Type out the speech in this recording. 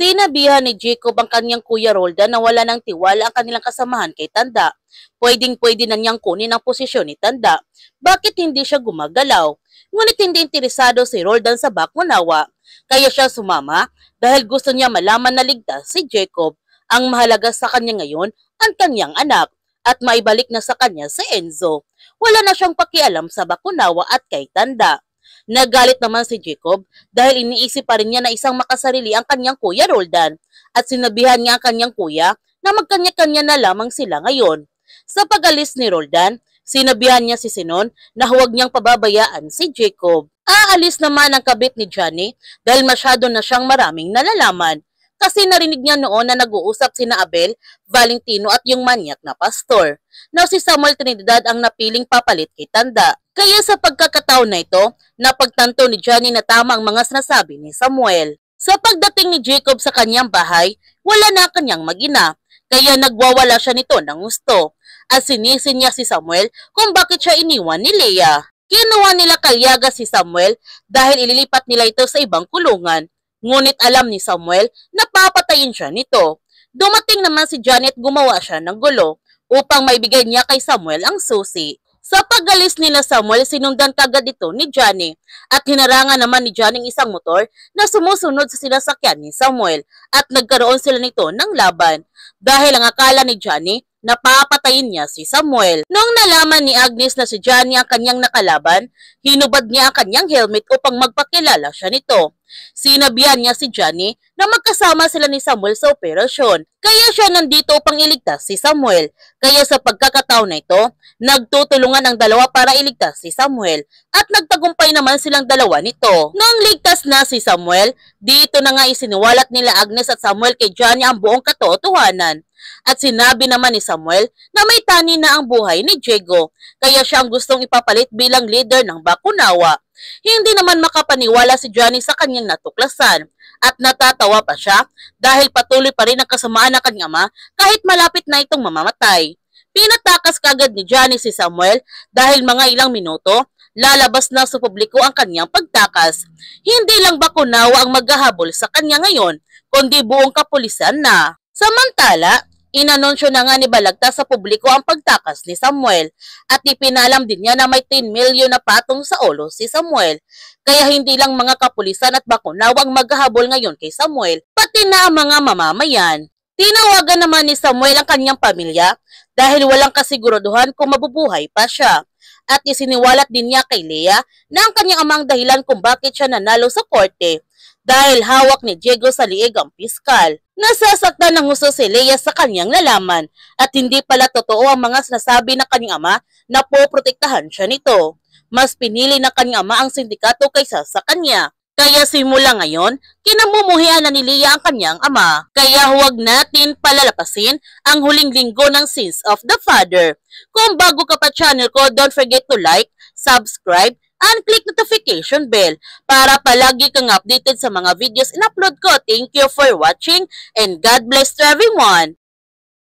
Sinabihan ni Jacob ang kanyang kuya Roldan na wala ng tiwala ang kanilang kasamahan kay Tanda. Pwedeng-pwede na niyang kunin ang posisyon ni Tanda. Bakit hindi siya gumagalaw? Ngunit hindi interesado si Roldan sa Bakunawa. Kaya siya sumama dahil gusto niya malaman na ligtas si Jacob. Ang mahalaga sa kanya ngayon ang kanyang anak at maibalik na sa kanya si Enzo. Wala na siyang pakialam sa Bakunawa at kay Tanda. Nagalit naman si Jacob dahil iniisip pa rin niya na isang makasarili ang kanyang kuya Roldan at sinabihan niya ang kanyang kuya na magkanya-kanya na lamang sila ngayon. Sa pag-alis ni Roldan, sinabihan niya si Sinon na huwag niyang pababayaan si Jacob. Aalis naman ang kabit ni Johnny dahil masyado na siyang maraming nalalaman kasi narinig niya noon na nag-uusap sina Abel, Valentino at yung manyak na pastor na si Samuel Trinidad ang napiling papalit kay Tanda. Kaya sa pagkakataon na ito, napagtanto ni Johnny na tama ang mga sinasabi ni Samuel. Sa pagdating ni Jacob sa kanyang bahay, wala na kanyang mag-ina, kaya nagwawala siya nito ng gusto at sinisin niya si Samuel kung bakit siya iniwan ni Leah. Kinuha nila kalyaga si Samuel dahil ililipat nila ito sa ibang kulungan. Ngunit alam ni Samuel na papatayin siya nito. Dumating naman si Johnny at gumawa siya ng gulo upang maibigay niya kay Samuel ang susi. Sa pag-alis nila Samuel, sinundan kagad ito ni Johnny at hinarangan naman ni Johnny isang motor na sumusunod sa sinasakyan ni Samuel at nagkaroon sila nito ng laban dahil ang akala ni Johnny na papatayin niya si Samuel. Noong nalaman ni Agnes na si Johnny ang kanyang nakalaban, hinubad niya ang kanyang helmet upang magpakilala siya nito. Sinabihan niya si Johnny na magkasama sila ni Samuel sa operasyon. Kaya siya nandito upang iligtas si Samuel. Kaya sa pagkakataon na ito, nagtutulungan ang dalawa para iligtas si Samuel at nagtagumpay naman silang dalawa nito. Noong ligtas na si Samuel, dito na nga isiniwalat nila Agnes at Samuel kay Johnny ang buong katotohanan. At sinabi naman ni Samuel na may tani na ang buhay ni Diego, kaya siya ang gustong ipapalit bilang leader ng Bakunawa. Hindi naman makapaniwala si Johnny sa kanyang natuklasan at natatawa pa siya dahil patuloy pa rin ang kasamaan ng kanyang ama kahit malapit na itong mamamatay. Pinatakas kagad ni Johnny si Samuel dahil mga ilang minuto, lalabas na sa publiko ang kanyang pagtakas. Hindi lang Bakunawa ang maghahabol sa kanya ngayon, kundi buong kapulisan na. Samantala, inanunsyo na nga ni Balagtas sa publiko ang pagtakas ni Samuel at ipinalam din niya na may 10 milyon na patong sa ulo si Samuel. Kaya hindi lang mga kapulisan at Bakunawa ang maghahabol ngayon kay Samuel, pati na ang mga mamamayan. Tinawagan naman ni Samuel ang kanyang pamilya dahil walang kasiguraduhan kung mabubuhay pa siya. At isiniwalat din niya kay Leah na ang kanyang amang dahilan kung bakit siya nanalo sa korte dahil hawak ni Diego sa liig ang piskal. Nasasaktan ng husto si Leah sa kanyang nalaman at hindi pala totoo ang mga sinasabi ng kanyang ama na poprotektahan siya nito. Mas pinili ng kanyang ama ang sindikato kaysa sa kanya. Kaya simula ngayon, kinamumuhian na ni Leah ang kanyang ama. Kaya huwag natin palalapasin ang huling linggo ng Sins of the Father. Kung bago ka pa channel ko, don't forget to like, subscribe, and click notification bell para palagi kang updated sa mga videos in-upload ko. Thank you for watching and God bless to everyone.